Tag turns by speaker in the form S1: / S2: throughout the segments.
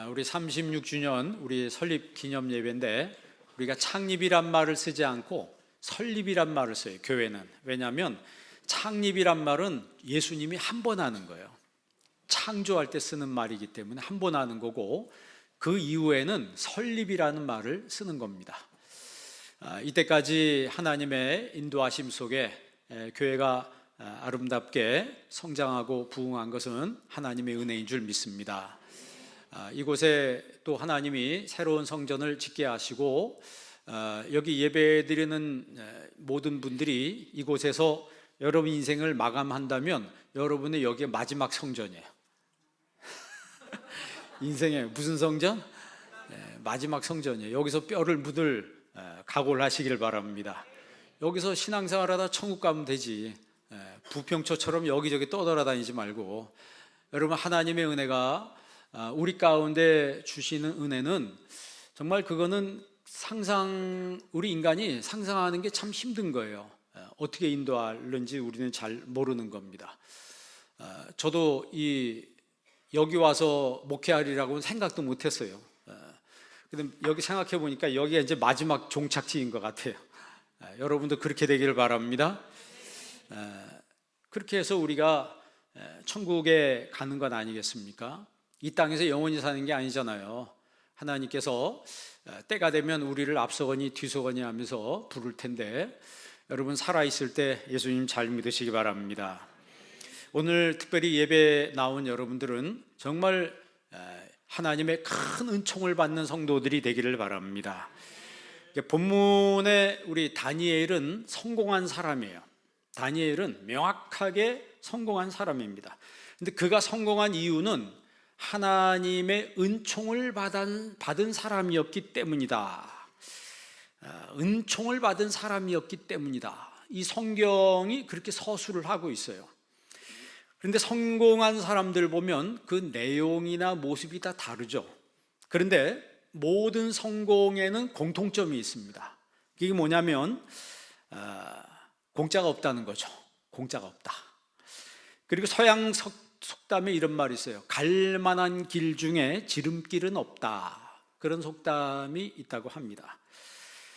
S1: 우리 36주년 우리 설립 기념 예배인데 우리가 창립이란 말을 쓰지 않고 설립이란 말을 써요. 교회는. 왜냐하면 창립이란 말은 예수님이 한 번 하는 거예요. 창조할 때 쓰는 말이기 때문에 한 번 하는 거고, 그 이후에는 설립이라는 말을 쓰는 겁니다. 이때까지 하나님의 인도하심 속에 교회가 아름답게 성장하고 부흥한 것은 하나님의 은혜인 줄 믿습니다. 이곳에 또 하나님이 새로운 성전을 짓게 하시고, 여기 예배드리는 모든 분들이 이곳에서 여러분 인생을 마감한다면 여러분의 여기에 마지막 성전이에요. 인생의 무슨 성전? 마지막 성전이에요. 여기서 뼈를 묻을 각오를 하시길 바랍니다. 여기서 신앙생활하다 천국 가면 되지, 부평초처럼 여기저기 떠돌아다니지 말고, 여러분 하나님의 은혜가 우리 가운데 주시는 은혜는 정말 그거는 우리 인간이 상상하는 게 참 힘든 거예요. 어떻게 인도하는지 우리는 잘 모르는 겁니다. 저도 여기 와서 목회하리라고는 생각도 못했어요. 근데 여기 생각해 보니까 여기가 이제 마지막 종착지인 것 같아요. 여러분도 그렇게 되기를 바랍니다. 그렇게 해서 우리가 천국에 가는 건 아니겠습니까? 이 땅에서 영원히 사는 게 아니잖아요. 하나님께서 때가 되면 우리를 앞서거니 뒤서거니 하면서 부를 텐데, 여러분 살아있을 때 예수님 잘 믿으시기 바랍니다. 오늘 특별히 예배 나온 여러분들은 정말 하나님의 큰 은총을 받는 성도들이 되기를 바랍니다. 본문에 우리 다니엘은 성공한 사람이에요. 다니엘은 명확하게 성공한 사람입니다. 근데 그가 성공한 이유는 하나님의 은총을 받은 사람이었기 때문이다. 은총을 받은 사람이었기 때문이다. 이 성경이 그렇게 서술을 하고 있어요. 그런데 성공한 사람들 보면 그 내용이나 모습이 다 다르죠. 그런데 모든 성공에는 공통점이 있습니다. 이게 뭐냐면 공짜가 없다는 거죠. 공짜가 없다. 그리고 서양 속담에 이런 말이 있어요. 갈 만한 길 중에 지름길은 없다. 그런 속담이 있다고 합니다.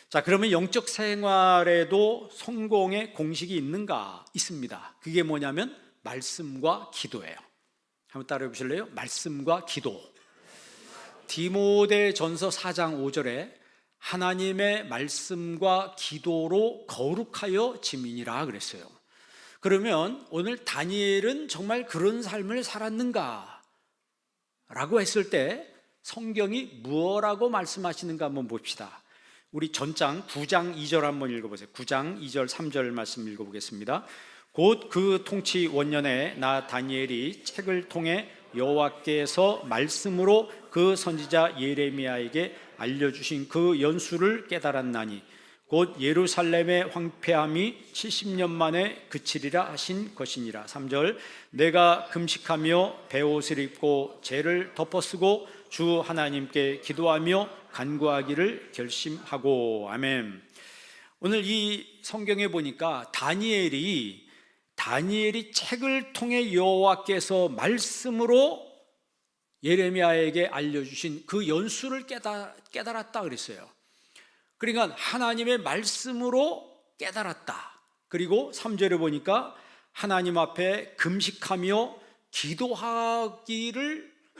S1: 자, 그러면 영적 생활에도 성공의 공식이 있는가? 있습니다. 그게 뭐냐면 말씀과 기도예요. 한번 따라해 보실래요? 말씀과 기도. 디모데전서 4장 5절에 하나님의 말씀과 기도로 거룩하여 지민이라 그랬어요. 그러면 오늘 다니엘은 정말 그런 삶을 살았는가? 라고 했을 때 성경이 무엇라고 말씀하시는가 한번 봅시다. 우리 전장 9장 2절 한번 읽어보세요. 9장 2절 3절 말씀 읽어보겠습니다. 곧 그 통치 원년에 나 다니엘이 책을 통해 여호와께서 말씀으로 그 선지자 예레미야에게 알려주신 그 연수를 깨달았나니 곧 예루살렘의 황폐함이 70년 만에 그치리라 하신 것이니라. 3절 내가 금식하며 베옷을 입고 죄를 덮어쓰고 주 하나님께 기도하며 간구하기를 결심하고. 아멘. 오늘 이 성경에 보니까 다니엘이 책을 통해 여호와께서 말씀으로 예레미야에게 알려주신 그 연수를 깨달았다 그랬어요. 그러니까 하나님의 말씀으로 깨달았다. 그리고 3절에 보니까 하나님 앞에 금식하며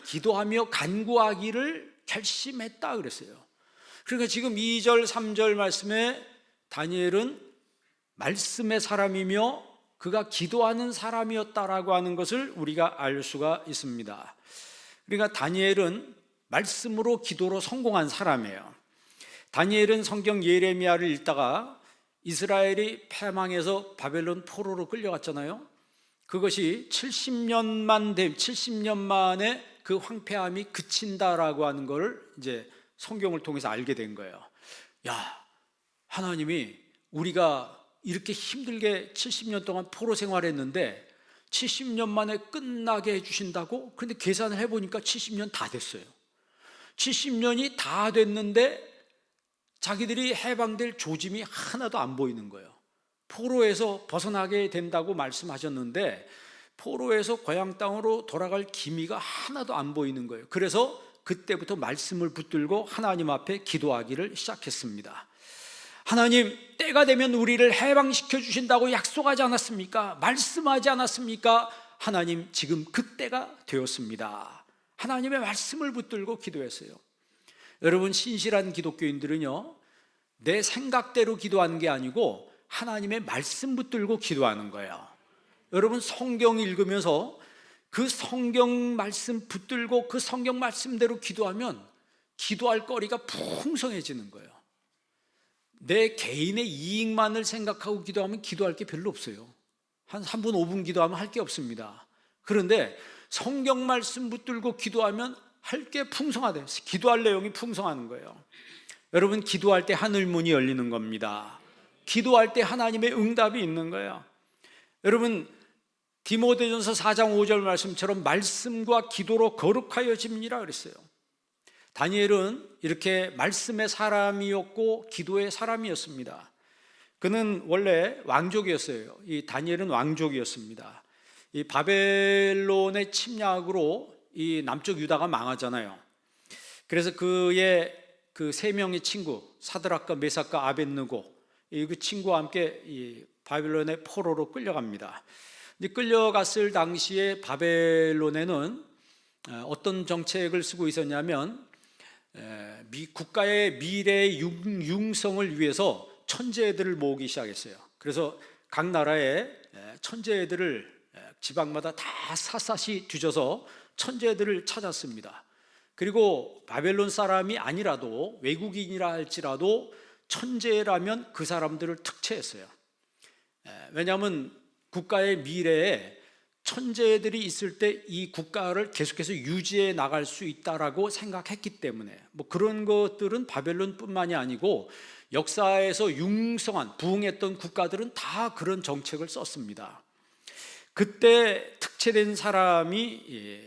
S1: 기도하며 간구하기를 결심했다 그랬어요. 그러니까 지금 2절 3절 말씀에 다니엘은 말씀의 사람이며 그가 기도하는 사람이었다라고 하는 것을 우리가 알 수가 있습니다. 그러니까 다니엘은 말씀으로 기도로 성공한 사람이에요. 다니엘은 성경 예레미야를 읽다가 이스라엘이 패망해서 바벨론 포로로 끌려갔잖아요. 그것이 70년 만에 그 황폐함이 그친다라고 하는 걸 이제 성경을 통해서 알게 된 거예요. 야, 하나님이 우리가 이렇게 힘들게 70년 동안 포로 생활했는데 70년 만에 끝나게 해주신다고? 그런데 계산을 해보니까 70년 다 됐어요. 70년이 다 됐는데 자기들이 해방될 조짐이 하나도 안 보이는 거예요. 포로에서 벗어나게 된다고 말씀하셨는데 포로에서 고향 땅으로 돌아갈 기미가 하나도 안 보이는 거예요. 그래서 그때부터 말씀을 붙들고 하나님 앞에 기도하기를 시작했습니다. 하나님, 때가 되면 우리를 해방시켜 주신다고 약속하지 않았습니까? 말씀하지 않았습니까? 하나님, 지금 그때가 되었습니다. 하나님의 말씀을 붙들고 기도했어요. 여러분, 신실한 기독교인들은요, 내 생각대로 기도하는 게 아니고 하나님의 말씀 붙들고 기도하는 거예요. 여러분, 성경 읽으면서 그 성경 말씀 붙들고 그 성경 말씀대로 기도하면 기도할 거리가 풍성해지는 거예요. 내 개인의 이익만을 생각하고 기도하면 기도할 게 별로 없어요. 한 3분 5분 기도하면 할 게 없습니다. 그런데 성경 말씀 붙들고 기도하면 할 게 풍성하대요. 기도할 내용이 풍성한 거예요. 여러분, 기도할 때 하늘 문이 열리는 겁니다. 기도할 때 하나님의 응답이 있는 거예요. 여러분, 디모데전서 4장 5절 말씀처럼 말씀과 기도로 거룩하여짐이라 그랬어요. 다니엘은 이렇게 말씀의 사람이었고 기도의 사람이었습니다. 그는 원래 왕족이었어요. 이 다니엘은 왕족이었습니다. 이 바벨론의 침략으로 이 남쪽 유다가 망하잖아요. 그래서 그의 그 세 명의 친구 사드락과 메삭과 아벳느고, 그 친구와 함께 이 바벨론의 포로로 끌려갑니다. 끌려갔을 당시에 바벨론에는 어떤 정책을 쓰고 있었냐면 국가의 미래의 융성을 위해서 천재들을 모으기 시작했어요. 그래서 각 나라의 천재들을 지방마다 다 샅샅이 뒤져서 천재들을 찾았습니다. 그리고 바벨론 사람이 아니라도 외국인이라 할지라도 천재라면 그 사람들을 특채했어요. 왜냐하면 국가의 미래에 천재들이 있을 때 이 국가를 계속해서 유지해 나갈 수 있다라고 생각했기 때문에, 뭐 그런 것들은 바벨론뿐만이 아니고 역사에서 융성한 부흥했던 국가들은 다 그런 정책을 썼습니다. 그때 특채된 사람이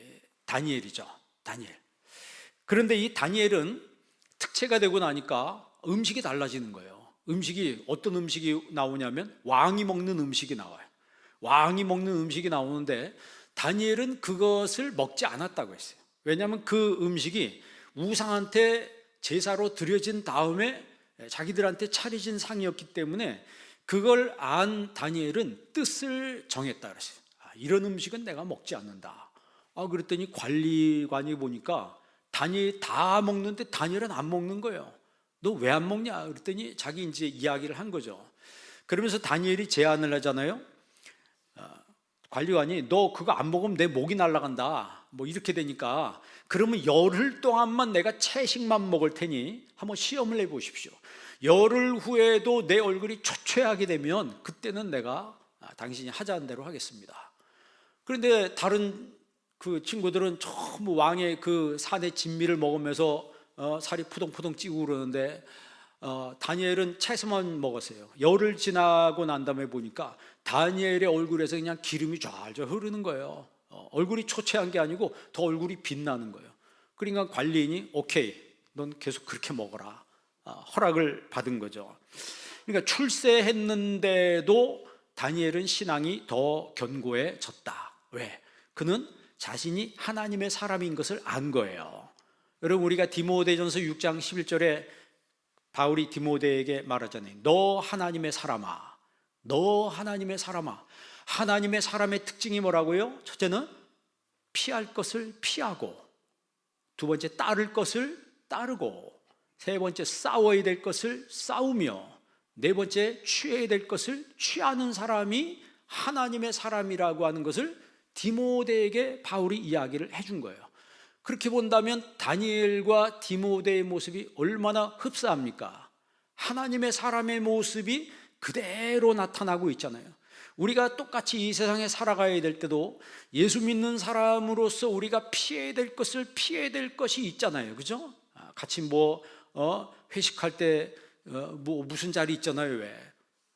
S1: 다니엘이죠. 다니엘. 그런데 이 다니엘은 특채가 되고 나니까 음식이 달라지는 거예요. 음식이, 어떤 음식이 나오냐면 왕이 먹는 음식이 나와요. 왕이 먹는 음식이 나오는데 다니엘은 그것을 먹지 않았다고 했어요. 왜냐하면 그 음식이 우상한테 제사로 드려진 다음에 자기들한테 차려진 상이었기 때문에 그걸 안 다니엘은 뜻을 정했다 그랬어요. 이런 음식은 내가 먹지 않는다. 그랬더니 관리관이 보니까 다니엘이 다 먹는데 다니엘은 안 먹는 거예요. 너 왜 안 먹냐? 그랬더니 자기 이제 이야기를 한 거죠. 그러면서 다니엘이 제안을 하잖아요. 관리관이 너 그거 안 먹으면 내 목이 날아간다, 뭐 이렇게 되니까 그러면 열흘 동안만 내가 채식만 먹을 테니 한번 시험을 해보십시오. 열흘 후에도 내 얼굴이 초췌하게 되면 그때는 내가 당신이 하자는 대로 하겠습니다. 그런데 다른 그 친구들은 전부 왕의 그 산의 진미를 먹으면서 살이 푸동푸동 찌고 그러는데 다니엘은 채소만 먹었어요. 열흘 지나고 난 다음에 보니까 다니엘의 얼굴에서 그냥 기름이 좔좔 흐르는 거예요. 얼굴이 초췌한 게 아니고 더 얼굴이 빛나는 거예요. 그러니까 관리인이 오케이, 넌 계속 그렇게 먹어라, 허락을 받은 거죠. 그러니까 출세했는데도 다니엘은 신앙이 더 견고해졌다. 왜? 그는 자신이 하나님의 사람인 것을 안 거예요. 여러분, 우리가 디모데전서 6장 11절에 바울이 디모데에게 말하잖아요. 너 하나님의 사람아, 너 하나님의 사람아. 하나님의 사람의 특징이 뭐라고요? 첫째는 피할 것을 피하고, 두 번째 따를 것을 따르고, 세 번째 싸워야 될 것을 싸우며, 네 번째 취해야 될 것을 취하는 사람이 하나님의 사람이라고 하는 것을 디모데에게 바울이 이야기를 해준 거예요. 그렇게 본다면 다니엘과 디모데의 모습이 얼마나 흡사합니까? 하나님의 사람의 모습이 그대로 나타나고 있잖아요. 우리가 똑같이 이 세상에 살아가야 될 때도 예수 믿는 사람으로서 우리가 피해야 될 것을 피해야 될 것이 있잖아요. 그죠? 같이 회식할 때 무슨 자리 있잖아요. 왜?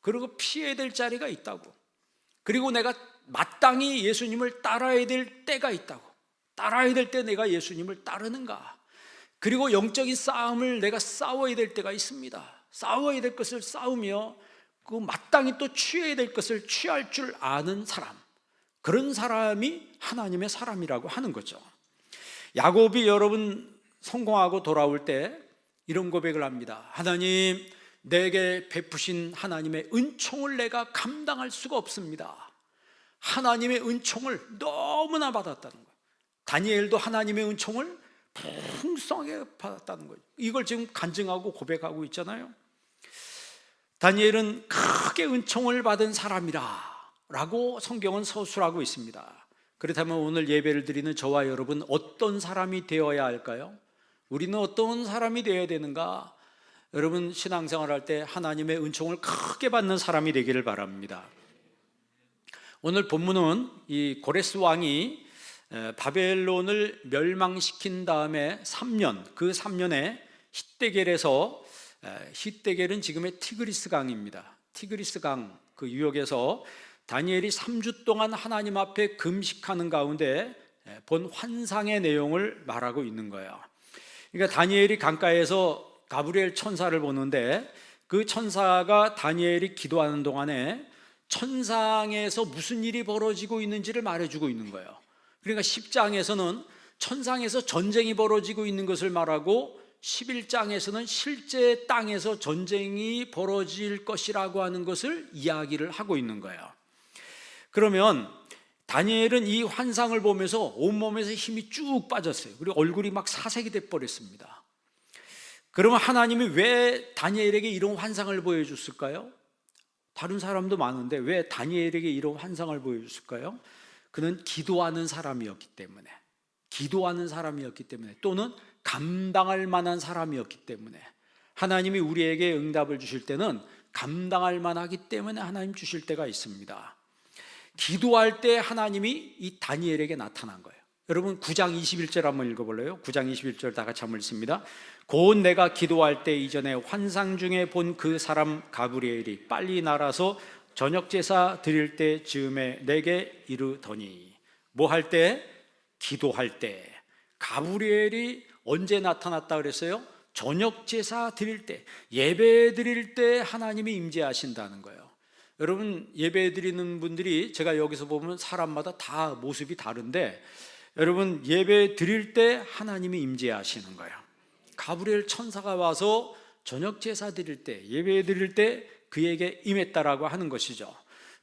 S1: 그리고 피해야 될 자리가 있다고. 그리고 내가 마땅히 예수님을 따라야 될 때가 있다고. 따라야 될 때 내가 예수님을 따르는가. 그리고 영적인 싸움을 내가 싸워야 될 때가 있습니다. 싸워야 될 것을 싸우며 그 마땅히 또 취해야 될 것을 취할 줄 아는 사람, 그런 사람이 하나님의 사람이라고 하는 거죠. 야곱이 여러분 성공하고 돌아올 때 이런 고백을 합니다. 하나님, 내게 베푸신 하나님의 은총을 내가 감당할 수가 없습니다. 하나님의 은총을 너무나 받았다는 거예요. 다니엘도 하나님의 은총을 풍성하게 받았다는 거예요. 이걸 지금 간증하고 고백하고 있잖아요. 다니엘은 크게 은총을 받은 사람이라 라고 성경은 서술하고 있습니다. 그렇다면 오늘 예배를 드리는 저와 여러분, 어떤 사람이 되어야 할까요? 우리는 어떤 사람이 되어야 되는가? 여러분, 신앙생활 할 때 하나님의 은총을 크게 받는 사람이 되기를 바랍니다. 오늘 본문은 이 고레스 왕이 바벨론을 멸망시킨 다음에 3년, 그 3년에 히데겔에서, 히데겔은 지금의 티그리스 강입니다. 티그리스 강 그 유역에서 다니엘이 3주 동안 하나님 앞에 금식하는 가운데 본 환상의 내용을 말하고 있는 거예요. 그러니까 다니엘이 강가에서 가브리엘 천사를 보는데, 그 천사가 다니엘이 기도하는 동안에 천상에서 무슨 일이 벌어지고 있는지를 말해주고 있는 거예요. 그러니까 10장에서는 천상에서 전쟁이 벌어지고 있는 것을 말하고, 11장에서는 실제 땅에서 전쟁이 벌어질 것이라고 하는 것을 이야기를 하고 있는 거예요. 그러면 다니엘은 이 환상을 보면서 온몸에서 힘이 쭉 빠졌어요. 그리고 얼굴이 막 사색이 돼버렸습니다. 그러면 하나님이 왜 다니엘에게 이런 환상을 보여줬을까요? 다른 사람도 많은데 왜 다니엘에게 이런 환상을 보여줬을까요? 그는 기도하는 사람이었기 때문에, 또는 감당할 만한 사람이었기 때문에, 하나님이 우리에게 응답을 주실 때는 감당할 만하기 때문에 하나님 주실 때가 있습니다. 기도할 때 하나님이 이 다니엘에게 나타난 거예요. 여러분 9장 21절 한번 읽어볼래요? 9장 21절 다 같이 한번 읽습니다. 곧 내가 기도할 때 이전에 환상 중에 본 그 사람 가브리엘이 빨리 날아서 저녁 제사 드릴 때 즈음에 내게 이르더니, 뭐 할 때? 기도할 때. 가브리엘이 언제 나타났다 그랬어요? 저녁 제사 드릴 때, 예배 드릴 때 하나님이 임재하신다는 거예요. 여러분, 예배 드리는 분들이 제가 여기서 보면 사람마다 다 모습이 다른데, 여러분 예배 드릴 때 하나님이 임재하시는 거예요. 가브리엘 천사가 와서 저녁 제사 드릴 때, 예배 드릴 때 그에게 임했다라고 하는 것이죠.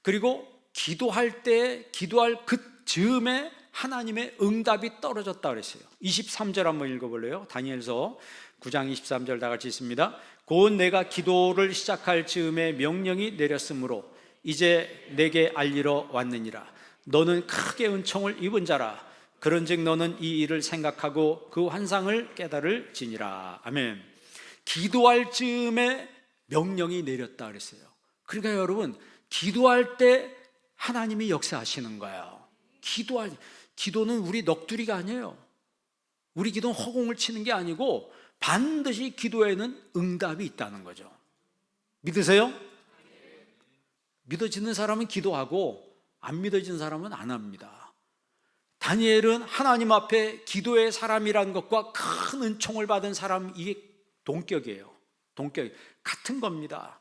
S1: 그리고 기도할 때, 기도할 그 즈음에 하나님의 응답이 떨어졌다 그랬어요. 23절 한번 읽어볼래요? 다니엘서 9장 23절 다 같이 있습니다. 곧 내가 기도를 시작할 즈음에 명령이 내렸으므로 이제 내게 알리러 왔느니라. 너는 크게 은총을 입은 자라. 그런즉 너는 이 일을 생각하고 그 환상을 깨달을지니라. 아멘. 기도할 즈음에 명령이 내렸다 그랬어요. 그러니까 여러분, 기도할 때 하나님이 역사하시는 거예요. 기도는 우리 넋두리가 아니에요. 우리 기도는 허공을 치는 게 아니고 반드시 기도에는 응답이 있다는 거죠. 믿으세요? 믿어지는 사람은 기도하고 안 믿어지는 사람은 안 합니다. 다니엘은 하나님 앞에 기도의 사람이란 것과 큰 은총을 받은 사람, 이게 동격이에요. 같은 겁니다.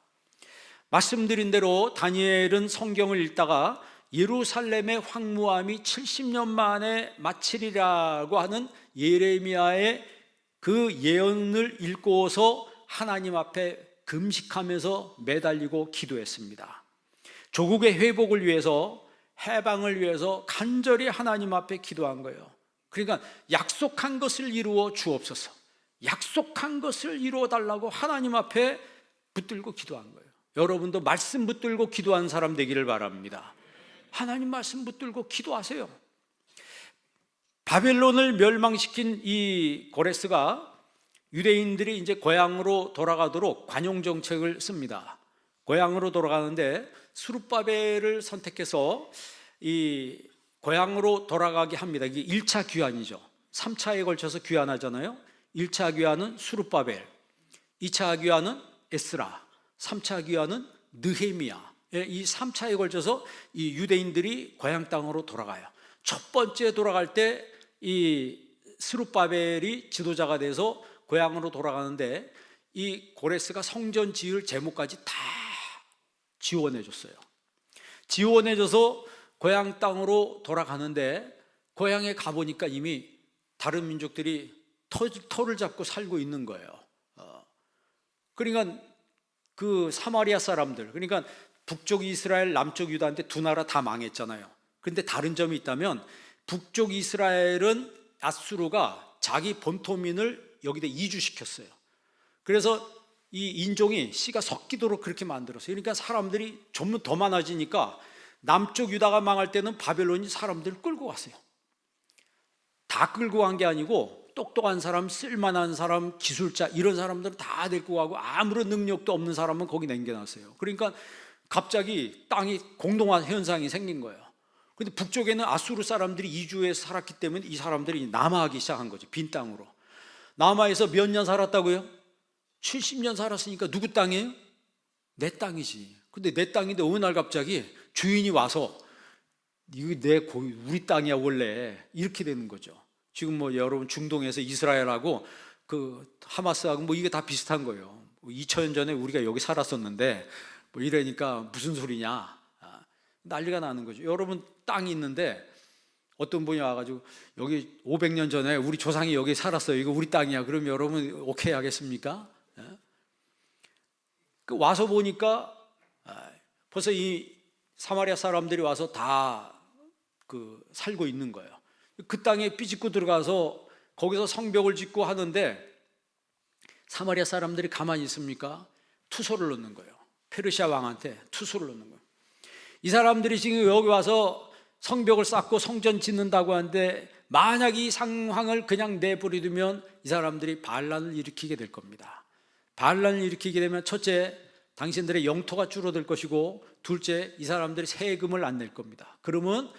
S1: 말씀드린 대로 다니엘은 성경을 읽다가 예루살렘의 황무함이 70년 만에 마치리라고 하는 예레미야의 그 예언을 읽고서 하나님 앞에 금식하면서 매달리고 기도했습니다. 조국의 회복을 위해서, 해방을 위해서 간절히 하나님 앞에 기도한 거예요. 그러니까 약속한 것을 이루어 주옵소서, 약속한 것을 이루어 달라고 하나님 앞에 붙들고 기도한 거예요. 여러분도 말씀 붙들고 기도하는 사람 되기를 바랍니다. 하나님 말씀 붙들고 기도하세요. 바벨론을 멸망시킨 이 고레스가 유대인들이 이제 고향으로 돌아가도록 관용 정책을 씁니다. 고향으로 돌아가는데 스룹바벨을 선택해서 이 고향으로 돌아가게 합니다. 이게 1차 귀환이죠. 3차에 걸쳐서 귀환하잖아요. 1차 귀환은 스룹바벨, 2차 귀환은 에스라, 3차 귀환은 느헤미야. 이 3차에 걸쳐서 이 유대인들이 고향 땅으로 돌아가요. 첫 번째 돌아갈 때 이 스룹바벨이 지도자가 돼서 고향으로 돌아가는데, 이 고레스가 성전 지을 제목까지 다 지원해 줬어요. 지원해줘서 고향 땅으로 돌아가는데, 고향에 가보니까 이미 다른 민족들이 터를 잡고 살고 있는 거예요. 그러니까 그 사마리아 사람들, 그러니까 북쪽 이스라엘, 남쪽 유다인데 두 나라 다 망했잖아요. 그런데 다른 점이 있다면 북쪽 이스라엘은 아수르가 자기 본토민을 여기다 이주시켰어요. 그래서 이 인종이 씨가 섞이도록 그렇게 만들었어요. 그러니까 사람들이 좀 더 많아지니까 남쪽 유다가 망할 때는 바벨론이 사람들을 끌고 갔어요. 다 끌고 간 게 아니고 똑똑한 사람, 쓸만한 사람, 기술자 이런 사람들은 다 데리고 가고 아무런 능력도 없는 사람은 거기 남겨놨어요. 그러니까 갑자기 땅이 공동화 현상이 생긴 거예요. 근데 북쪽에는 아수르 사람들이 이주해서 살았기 때문에 이 사람들이 남하하기 시작한 거죠. 빈 땅으로. 남하에서 몇 년 살았다고요? 70년 살았으니까 누구 땅이에요? 내 땅이지. 근데 내 땅인데 어느 날 갑자기 주인이 와서 이거 우리 땅이야 원래, 이렇게 되는 거죠. 지금 뭐 여러분 중동에서 이스라엘하고 그 하마스하고 뭐 이게 다 비슷한 거예요. 2000년 전에 우리가 여기 살았었는데 뭐 이러니까 무슨 소리냐, 난리가 나는 거죠. 여러분 땅이 있는데 어떤 분이 와가지고 여기 500년 전에 우리 조상이 여기 살았어요, 이거 우리 땅이야, 그럼 여러분 오케이 하겠습니까? 그 와서 보니까 벌써 이 사마리아 사람들이 와서 다 그 살고 있는 거예요. 그 땅에 삐짓고 들어가서 거기서 성벽을 짓고 하는데 사마리아 사람들이 가만히 있습니까? 투소를 넣는 거예요. 페르시아 왕한테 투소를 넣는 거예요. 이 사람들이 지금 여기 와서 성벽을 쌓고 성전 짓는다고 하는데 만약 이 상황을 그냥 내버려두면 이 사람들이 반란을 일으키게 될 겁니다. 반란을 일으키게 되면 첫째, 당신들의 영토가 줄어들 것이고, 둘째, 이 사람들이 세금을 안 낼 겁니다. 그러면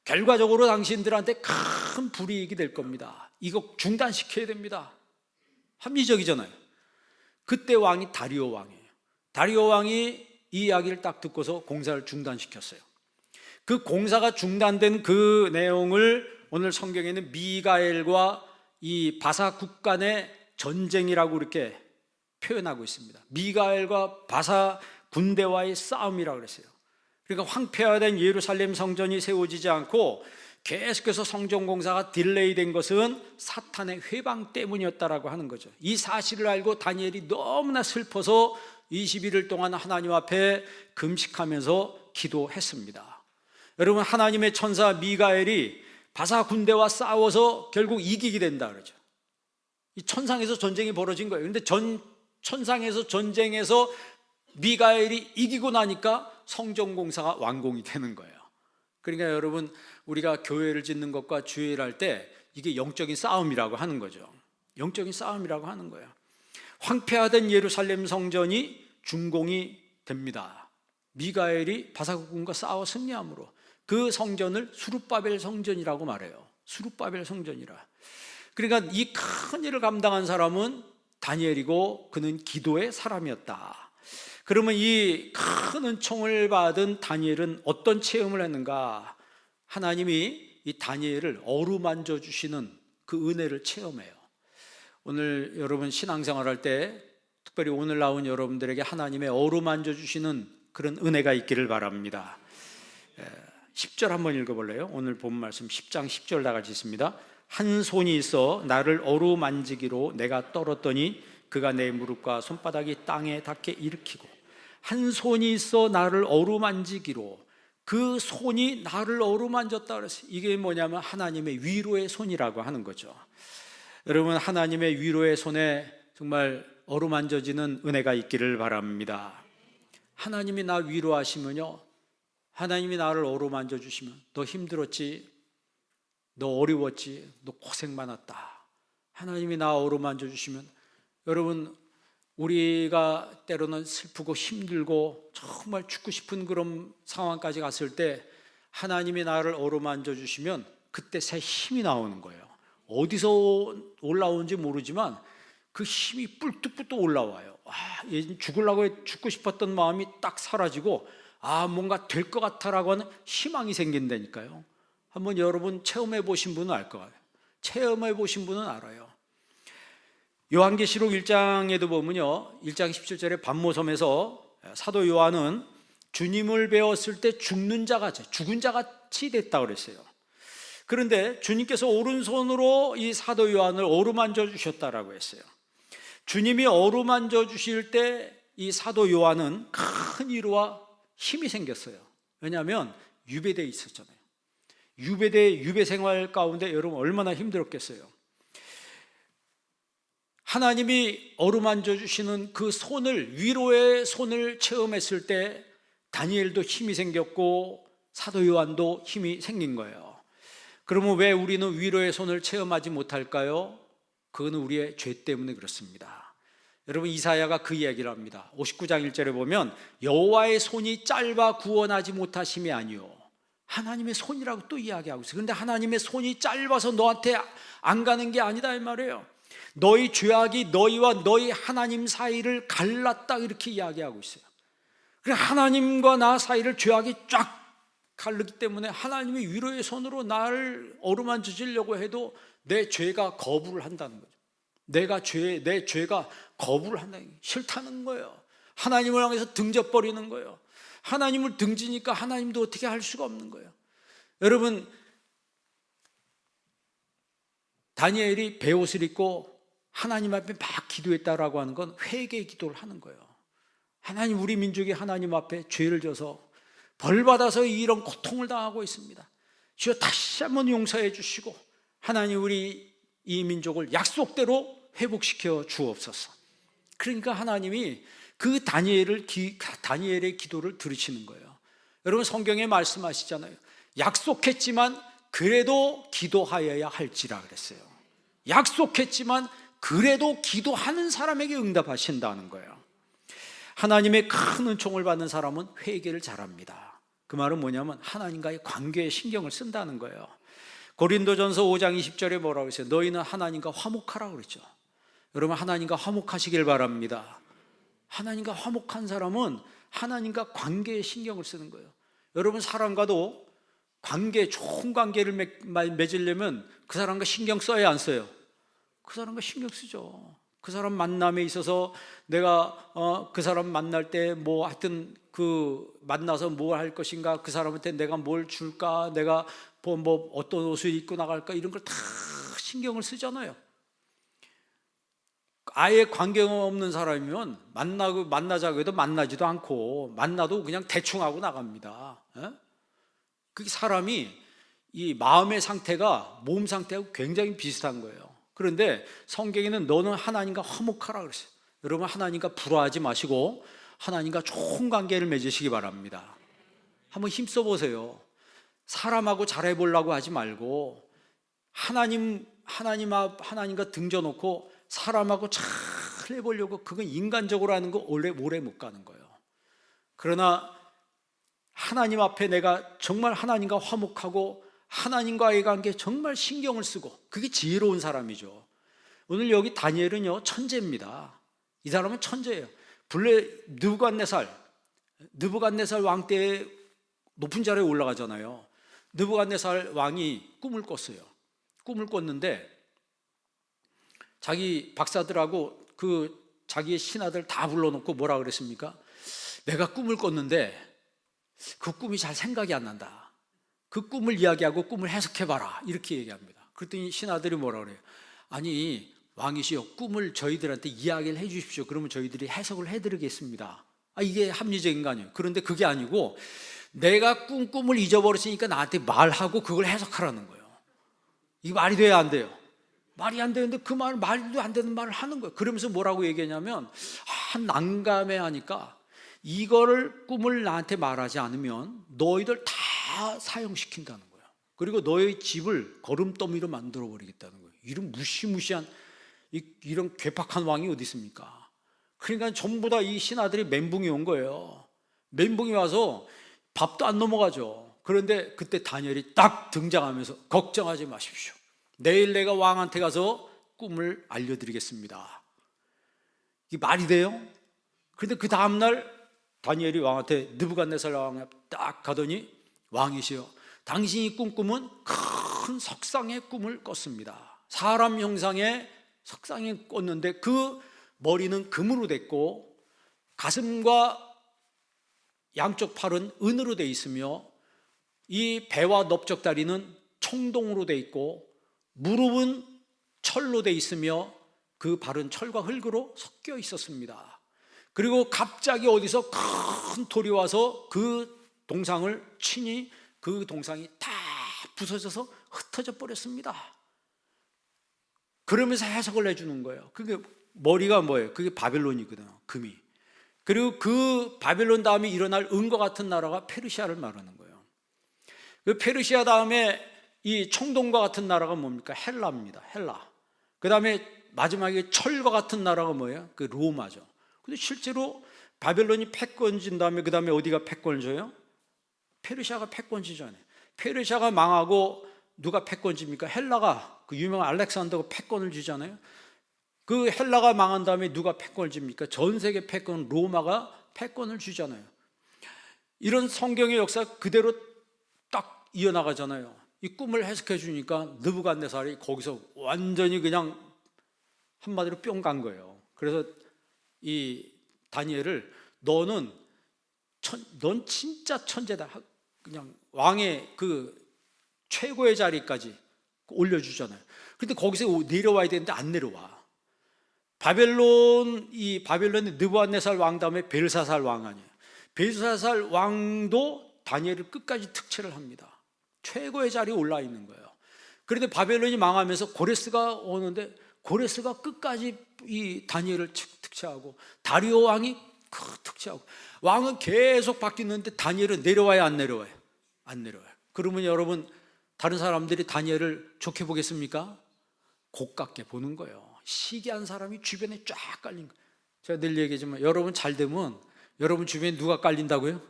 S1: 결과적으로 당신들한테 큰 불이익이 될 겁니다. 이거 중단시켜야 됩니다. 합리적이잖아요. 그때 왕이 다리오 왕이에요. 다리오 왕이 이 이야기를 딱 듣고서 공사를 중단시켰어요. 그 공사가 중단된 그 내용을 오늘 성경에는 미가엘과 이 바사국 간의 전쟁이라고 이렇게 표현하고 있습니다. 미가엘과 바사 군대와의 싸움이라고 그랬어요. 그러니까 황폐화된 예루살렘 성전이 세워지지 않고 계속해서 성전 공사가 딜레이된 것은 사탄의 회방 때문이었다라고 하는 거죠. 이 사실을 알고 다니엘이 너무나 슬퍼서 21일 동안 하나님 앞에 금식하면서 기도했습니다. 여러분, 하나님의 천사 미가엘이 바사 군대와 싸워서 결국 이기게 된다 그러죠. 이 천상에서 전쟁이 벌어진 거예요. 그런데 천상에서 전쟁에서 미가엘이 이기고 나니까 성전 공사가 완공이 되는 거예요. 그러니까 여러분, 우리가 교회를 짓는 것과 주일을 할 때 이게 영적인 싸움이라고 하는 거죠. 영적인 싸움이라고 하는 거예요. 황폐화된 예루살렘 성전이 준공이 됩니다. 미가엘이 바사국군과 싸워 승리함으로 그 성전을 수룹바벨 성전이라고 말해요. 수룹바벨 성전이라. 그러니까 이 큰 일을 감당한 사람은 다니엘이고 그는 기도의 사람이었다. 그러면 이 큰 은총을 받은 다니엘은 어떤 체험을 했는가? 하나님이 이 다니엘을 어루만져 주시는 그 은혜를 체험해요. 오늘 여러분 신앙생활 할 때 특별히 오늘 나온 여러분들에게 하나님의 어루만져 주시는 그런 은혜가 있기를 바랍니다. 10절 한번 읽어볼래요? 오늘 본 말씀 10장 10절 다 같이 있습니다. 한 손이 있어 나를 어루만지기로 내가 떨었더니 그가 내 무릎과 손바닥이 땅에 닿게 일으키고, 한 손이 있어 나를 어루만지기로, 그 손이 나를 어루만졌다 그랬어요. 이게 뭐냐면 하나님의 위로의 손이라고 하는 거죠. 여러분, 하나님의 위로의 손에 정말 어루만져지는 은혜가 있기를 바랍니다. 하나님이 나 위로하시면요, 하나님이 나를 어루만져 주시면 너 힘들었지, 너 어려웠지, 너 고생 많았다, 하나님이 나 어루만져 주시면, 여러분, 우리가 때로는 슬프고 힘들고 정말 죽고 싶은 그런 상황까지 갔을 때 하나님이 나를 어루만져 주시면 그때 새 힘이 나오는 거예요. 어디서 올라오는지 모르지만 그 힘이 뿔뚝뿔뚝 올라와요. 예전 죽고 싶었던 마음이 딱 사라지고 뭔가 될 것 같아라고 하는 희망이 생긴다니까요. 한번 여러분 체험해 보신 분은 알 거예요. 체험해 보신 분은 알아요. 요한계시록 1장에도 보면요, 1장 17절에 반모섬에서 사도 요한은 주님을 배웠을 때 죽은 자 같이 됐다고 그랬어요. 그런데 주님께서 오른손으로 이 사도 요한을 어루만져 주셨다라고 했어요. 주님이 어루만져 주실 때 이 사도 요한은 큰 위로와 힘이 생겼어요. 왜냐하면 유배되어 있었잖아요. 유배 생활 가운데 여러분 얼마나 힘들었겠어요. 하나님이 어루만져 주시는 그 손을, 위로의 손을 체험했을 때 다니엘도 힘이 생겼고 사도 요한도 힘이 생긴 거예요. 그러면 왜 우리는 위로의 손을 체험하지 못할까요? 그건 우리의 죄 때문에 그렇습니다. 여러분, 이사야가 그 이야기를 합니다. 59장 1절에 보면 여호와의 손이 짧아 구원하지 못하심이 아니요, 하나님의 손이라고 또 이야기하고 있어요. 그런데 하나님의 손이 짧아서 너한테 안 가는 게 아니다 이 말이에요. 너희 죄악이 너희와 너희 하나님 사이를 갈랐다, 이렇게 이야기하고 있어요. 그래서 하나님과 나 사이를 죄악이 쫙 갈르기 때문에 하나님이 위로의 손으로 나를 어루만져 주려고 해도 내 죄가 거부를 한다는 거죠. 내 죄가 거부를 한다는 게 싫다는 거예요. 하나님을 향해서 등져버리는 거예요. 하나님을 등지니까 하나님도 어떻게 할 수가 없는 거예요. 여러분, 다니엘이 베옷을 입고 하나님 앞에 막 기도했다라고 하는 건 회개의 기도를 하는 거예요. 하나님, 우리 민족이 하나님 앞에 죄를 져서 벌받아서 이런 고통을 당하고 있습니다. 주여 다시 한번 용서해 주시고 하나님, 우리 이 민족을 약속대로 회복시켜 주옵소서. 그러니까 하나님이 그 다니엘의 기도를 들으시는 거예요. 여러분, 성경에 말씀하시잖아요. 약속했지만 그래도 기도하여야 할지라 그랬어요. 약속했지만 그래도 기도하는 사람에게 응답하신다는 거예요. 하나님의 큰 은총을 받는 사람은 회개를 잘합니다. 그 말은 뭐냐면 하나님과의 관계에 신경을 쓴다는 거예요. 고린도전서 5장 20절에 뭐라고 했어요? 너희는 하나님과 화목하라고 그랬죠. 여러분, 하나님과 화목하시길 바랍니다. 하나님과 화목한 사람은 하나님과 관계에 신경을 쓰는 거예요. 여러분, 사람과도 좋은 관계를 맺으려면 그 사람과 신경 써야 안 써요? 그 사람과 신경 쓰죠. 그 사람 만남에 있어서 내가 그 사람 만날 때 뭐 하여튼 만나서 뭘 할 것인가, 그 사람한테 내가 뭘 줄까, 내가 뭐 어떤 옷을 입고 나갈까, 이런 걸 다 신경을 쓰잖아요. 아예 관계가 없는 사람이면 만나자고 해도 만나지도 않고, 만나도 그냥 대충 하고 나갑니다. 그게 사람이 이 마음의 상태가 몸 상태하고 굉장히 비슷한 거예요. 그런데 성경에는 너는 하나님과 화목하라 그랬어요. 여러분, 하나님과 불화하지 마시고 하나님과 좋은 관계를 맺으시기 바랍니다. 한번 힘써 보세요. 사람하고 잘해보려고 하지 말고 하나님과 등져놓고 사람하고 잘 해보려고, 그건 인간적으로 하는 거 오래 못 가는 거예요. 그러나 하나님 앞에 내가 정말 하나님과 화목하고 하나님과의 관계에 정말 신경을 쓰고, 그게 지혜로운 사람이죠. 오늘 여기 다니엘은요, 천재입니다. 이 사람은 천재예요. 본래 느부갓네살 왕 때 높은 자리에 올라가잖아요. 느부갓네살 왕이 꿈을 꿨어요. 꿈을 꿨는데 자기 박사들하고 자기의 신하들 다 불러놓고 뭐라 그랬습니까? 내가 꿈을 꿨는데 그 꿈이 잘 생각이 안 난다. 그 꿈을 이야기하고 꿈을 해석해봐라, 이렇게 얘기합니다. 그랬더니 신하들이 뭐라 그래요? 아니, 왕이시여, 꿈을 저희들한테 이야기를 해 주십시오. 그러면 저희들이 해석을 해드리겠습니다. 이게 합리적인 거 아니에요? 그런데 그게 아니고 내가 꿈을 잊어버렸으니까 나한테 말하고 그걸 해석하라는 거예요. 이게 말이 돼야 안 돼요? 말이 안 되는데 그 말도 안 되는 말을 하는 거예요. 그러면서 뭐라고 얘기하냐면 난감해 하니까, 이거를 꿈을 나한테 말하지 않으면 너희들 다 사형시킨다는 거예요. 그리고 너희 집을 거름더미로 만들어 버리겠다는 거예요. 이런 무시무시한 이런 괴팍한 왕이 어디 있습니까? 그러니까 전부 다 이 신하들이 멘붕이 온 거예요. 멘붕이 와서 밥도 안 넘어가죠. 그런데 그때 다니엘이 딱 등장하면서 걱정하지 마십시오. 내일 내가 왕한테 가서 꿈을 알려드리겠습니다. 이게 말이 돼요? 그런데 그 다음날 다니엘이 왕한테, 느부갓네살 왕한테 딱 가더니, 왕이시여, 당신이 꿈꾸면 큰 석상의 꿈을 꿨습니다. 사람 형상의 석상이 꿨는데 그 머리는 금으로 됐고 가슴과 양쪽 팔은 은으로 돼 있으며 이 배와 넓적다리는 청동으로 돼 있고 무릎은 철로 돼 있으며 그 발은 철과 흙으로 섞여 있었습니다. 그리고 갑자기 어디서 큰 돌이 와서 그 동상을 치니 그 동상이 다 부서져서 흩어져 버렸습니다. 그러면서 해석을 해주는 거예요. 그게 머리가 뭐예요? 그게 바벨론이거든요. 금이. 그리고 그 바벨론 다음에 일어날 은과 같은 나라가 페르시아를 말하는 거예요. 그 페르시아 다음에 이 청동과 같은 나라가 뭡니까? 헬라입니다. 헬라. 그 다음에 마지막에 철과 같은 나라가 뭐예요? 그 로마죠. 근데 실제로 바벨론이 패권진 다음에 그 다음에 어디가 패권을 져요? 페르시아가 패권지잖아요. 페르시아가 망하고 누가 패권집니까? 헬라가, 그 유명한 알렉산더가 패권을 쥐잖아요. 그 헬라가 망한 다음에 누가 패권을 집니까? 전 세계 패권 로마가 패권을 쥐잖아요. 이런 성경의 역사 그대로 딱 이어나가잖아요. 이 꿈을 해석해 주니까 느부갓네살이 거기서 완전히 그냥 한마디로 뿅 간 거예요. 그래서 이 다니엘을 넌 진짜 천재다. 그냥 왕의 그 최고의 자리까지 올려주잖아요. 근데 거기서 내려와야 되는데 안 내려와. 바벨론의 느부갓네살 왕 다음에 벨사살 왕 아니에요. 벨사살 왕도 다니엘을 끝까지 특채를 합니다. 최고의 자리에 올라 있는 거예요. 그런데 바벨론이 망하면서 고레스가 오는데 고레스가 끝까지 이 다니엘을 특채하고 다리오 왕이 특채하고 왕은 계속 바뀌는데 다니엘은 내려와야 안 내려와요? 안 내려와요. 그러면 여러분 다른 사람들이 다니엘을 좋게 보겠습니까? 고깝게 보는 거예요. 시기한 사람이 주변에 쫙 깔린 거예요. 제가 늘 얘기하지만 여러분 잘 되면 여러분 주변에 누가 깔린다고요?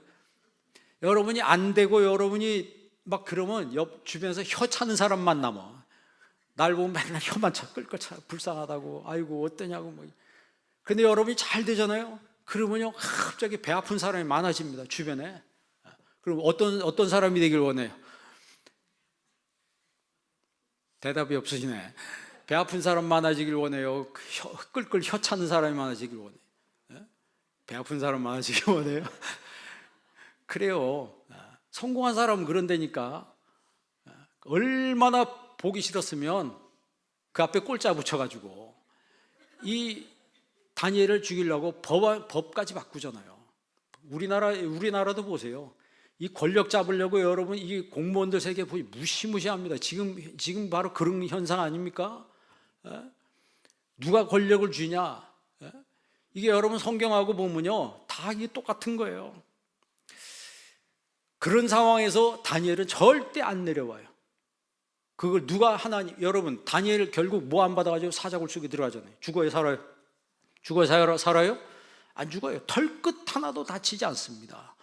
S1: 여러분이 안 되고 여러분이 막 그러면 옆 주변에서 혀 차는 사람만 남아. 날 보면 맨날 혀만 끌거 차 불쌍하다고 아이고 어떠냐고 뭐. 근데 여러분이 잘 되잖아요. 그러면요 갑자기 배 아픈 사람이 많아집니다 주변에. 그럼 어떤 사람이 되길 원해요? 대답이 없으시네. 배 아픈 사람 많아지길 원해요? 끌끌 혀 차는 사람이 많아지길 원해요? 배 아픈 사람 많아지길 원해요? 그래요. 성공한 사람은 그런다니까. 얼마나 보기 싫었으면 그 앞에 꼴자 붙여가지고 이 다니엘을 죽이려고 법까지 바꾸잖아요. 우리나라도 보세요. 이 권력 잡으려고 여러분 이 공무원들 세계 보이 무시무시합니다. 지금 바로 그런 현상 아닙니까? 누가 권력을 쥐냐? 이게 여러분 성경하고 보면요 다 이게 똑같은 거예요. 그런 상황에서 다니엘은 절대 안 내려와요. 그걸 누가 하나님, 여러분 다니엘 결국 뭐 안 받아가지고 사자굴 속에 들어가잖아요. 죽어요 살아요? 죽어요 살아요? 안 죽어요. 털끝 하나도 다치지 않습니다.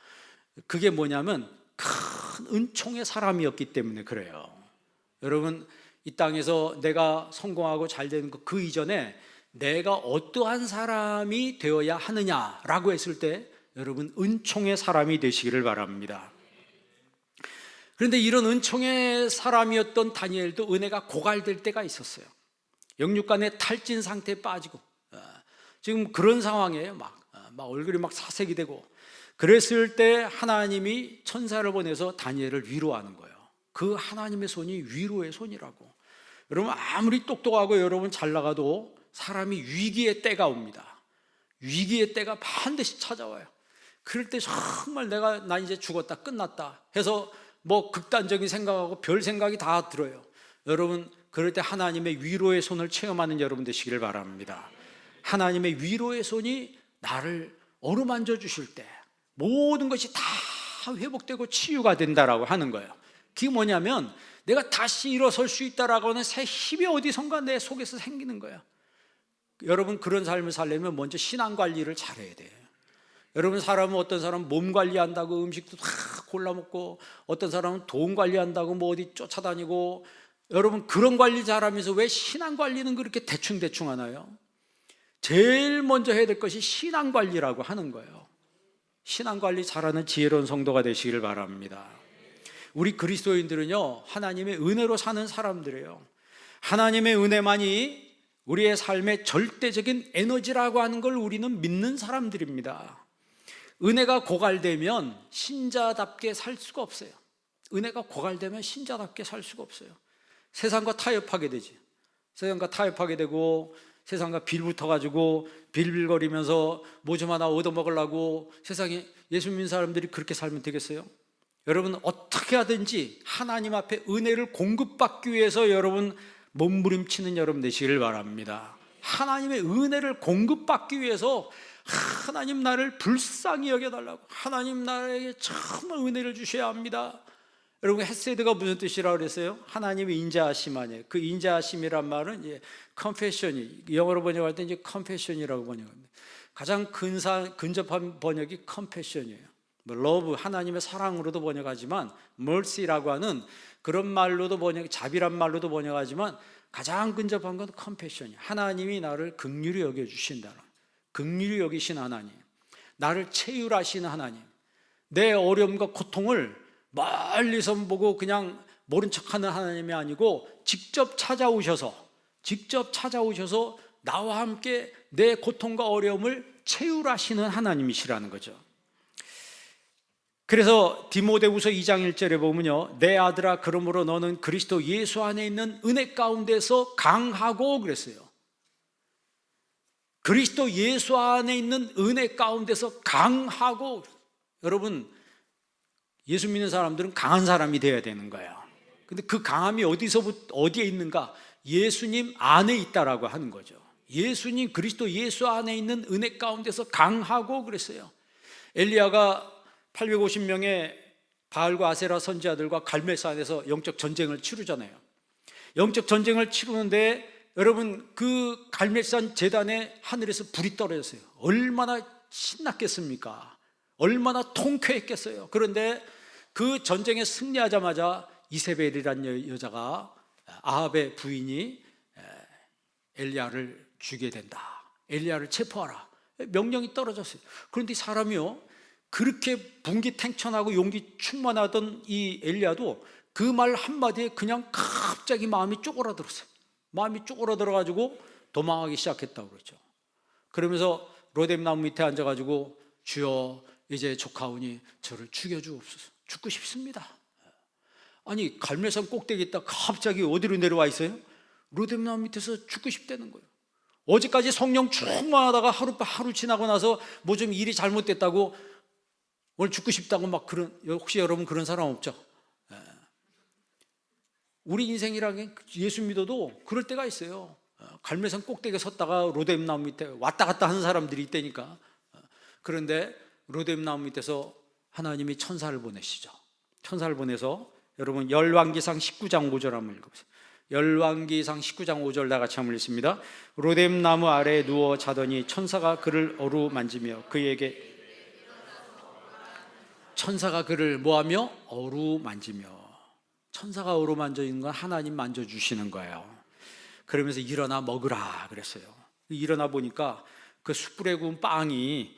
S1: 그게 뭐냐면 큰 은총의 사람이었기 때문에 그래요. 여러분 이 땅에서 내가 성공하고 잘 되는 그 이전에 내가 어떠한 사람이 되어야 하느냐라고 했을 때 여러분 은총의 사람이 되시기를 바랍니다. 그런데 이런 은총의 사람이었던 다니엘도 은혜가 고갈될 때가 있었어요. 영육간의 탈진 상태에 빠지고 지금 그런 상황이에요. 막 얼굴이 막 사색이 되고 그랬을 때 하나님이 천사를 보내서 다니엘을 위로하는 거예요. 그 하나님의 손이 위로의 손이라고. 여러분 아무리 똑똑하고 여러분 잘 나가도 사람이 위기의 때가 옵니다. 위기의 때가 반드시 찾아와요. 그럴 때 정말 나 이제 죽었다 끝났다 해서 뭐 극단적인 생각하고 별 생각이 다 들어요. 여러분 그럴 때 하나님의 위로의 손을 체험하는 여러분 되시기를 바랍니다. 하나님의 위로의 손이 나를 어루만져 주실 때 모든 것이 다 회복되고 치유가 된다라고 하는 거예요. 그게 뭐냐면 내가 다시 일어설 수 있다라고 하는 새 힘이 어디선가 내 속에서 생기는 거예요. 여러분 그런 삶을 살려면 먼저 신앙 관리를 잘해야 돼요. 여러분 어떤 사람은 몸 관리한다고 음식도 다 골라 먹고 어떤 사람은 돈 관리한다고 뭐 어디 쫓아다니고 여러분 그런 관리 잘하면서 왜 신앙 관리는 그렇게 대충 하나요? 제일 먼저 해야 될 것이 신앙 관리라고 하는 거예요. 신앙 관리 잘하는 지혜로운 성도가 되시기를 바랍니다. 우리 그리스도인들은요 하나님의 은혜로 사는 사람들이에요. 하나님의 은혜만이 우리의 삶의 절대적인 에너지라고 하는 걸 우리는 믿는 사람들입니다. 은혜가 고갈되면 신자답게 살 수가 없어요. 은혜가 고갈되면 신자답게 살 수가 없어요. 세상과 타협하게 되지. 세상과 타협하게 되고 세상과 빌붙어가지고 빌빌거리면서 뭐 좀 하나 얻어먹으려고 세상에 예수 믿는 사람들이 그렇게 살면 되겠어요? 여러분 어떻게 하든지 하나님 앞에 은혜를 공급받기 위해서 여러분 몸부림치는 여러분 되시길 바랍니다. 하나님의 은혜를 공급받기 위해서 하나님 나를 불쌍히 여겨달라고, 하나님 나에게 정말 은혜를 주셔야 합니다. 여러분 헤세드가 무슨 뜻이라고 그랬어요? 하나님의 인자하심 아니에요. 그 인자하심이란 말은 confession이, 영어로 번역할 때 이제 confession이라고 번역합니다. 가장 근접한 번역이 compassion이에요. love, 하나님의 사랑으로도 번역하지만 mercy라고 하는 그런 말로도 자비란 말로도 번역하지만 가장 근접한 건 compassion이에요. 하나님이 나를 긍휼히 여겨주신다는, 긍휼히 여기신 하나님, 나를 체휼하시는 하나님, 내 어려움과 고통을 멀리서 보고 그냥 모른 척하는 하나님이 아니고 직접 찾아오셔서 나와 함께 내 고통과 어려움을 체휼하시는 하나님이시라는 거죠. 그래서 디모데후서 2장 1절에 보면요, 내 아들아 그러므로 너는 그리스도 예수 안에 있는 은혜 가운데서 강하고 그랬어요. 그리스도 예수 안에 있는 은혜 가운데서 강하고. 여러분 예수 믿는 사람들은 강한 사람이 되어야 되는 거예요. 근데 그 강함이 어디에 있는가? 예수님 안에 있다라고 하는 거죠. 예수님, 그리스도 예수 안에 있는 은혜 가운데서 강하고 그랬어요. 엘리야가 850명의 바알과 아세라 선지자들과 갈멜산에서 영적 전쟁을 치르잖아요. 영적 전쟁을 치르는데 여러분 그 갈멜산 제단에 하늘에서 불이 떨어졌어요. 얼마나 신났겠습니까? 얼마나 통쾌했겠어요. 그런데 그 전쟁에 승리하자마자 이세벨이라는 여자가, 아합의 부인이 엘리야를 죽게 된다, 엘리야를 체포하라, 명령이 떨어졌어요. 그런데 사람이요, 그렇게 분기탱천하고 용기 충만하던 이 엘리야도 그 말 한마디에 그냥 갑자기 마음이 쪼그라들었어요. 마음이 쪼그라들어가지고 도망하기 시작했다고 그러죠. 그러면서 로뎀나무 밑에 앉아가지고 주여 이제 조카오니 저를 죽여주옵소서, 죽고 싶습니다. 아니 갈멜산 꼭대기 있다 갑자기 어디로 내려와 있어요? 로뎀나무 밑에서 죽고 싶다는 거예요. 어제까지 성령 충만하다가 하루 지나고 나서 뭐 좀 일이 잘못됐다고 오늘 죽고 싶다고 막 그런, 혹시 여러분 그런 사람 없죠? 우리 인생이라는 게 예수 믿어도 그럴 때가 있어요. 갈멜산 꼭대기에 섰다가 로뎀나무 밑에 왔다 갔다 하는 사람들이 있다니까. 그런데 로뎀나무 밑에서 하나님이 천사를 보내시죠. 천사를 보내서 여러분 열왕기상 19장 5절 한번 읽어보세요. 열왕기상 19장 5절 다 같이 한번 읽습니다. 로뎀나무 아래에 누워 자더니 천사가 그를 어루만지며 그에게, 천사가 그를 뭐하며? 어루만지며. 천사가 어루만지는 건 하나님 만져주시는 거예요. 그러면서 일어나 먹으라 그랬어요. 일어나 보니까 그 숯불에 구운 빵이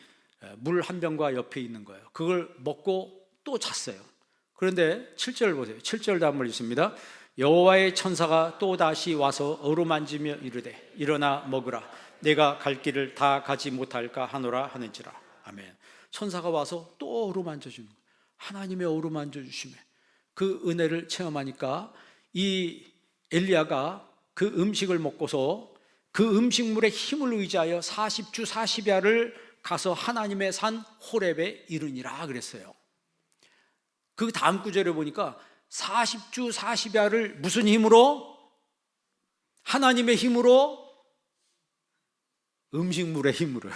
S1: 물 한 병과 옆에 있는 거예요. 그걸 먹고 또 잤어요. 그런데 7절 보세요. 7절도 한번 읽습니다. 여호와의 천사가 또 다시 와서 어루만지며 이르되 일어나 먹으라, 내가 갈 길을 다 가지 못할까 하노라 하는지라. 아멘. 천사가 와서 또 어루만져주는 거예요. 하나님의 어루만져주심에 그 은혜를 체험하니까 이 엘리야가 그 음식을 먹고서 그 음식물의 힘을 의지하여 40주 40야를 가서 하나님의 산 호렙에 이르니라 그랬어요. 그 다음 구절에 보니까 40주 40야를 무슨 힘으로? 하나님의 힘으로, 음식물의 힘으로.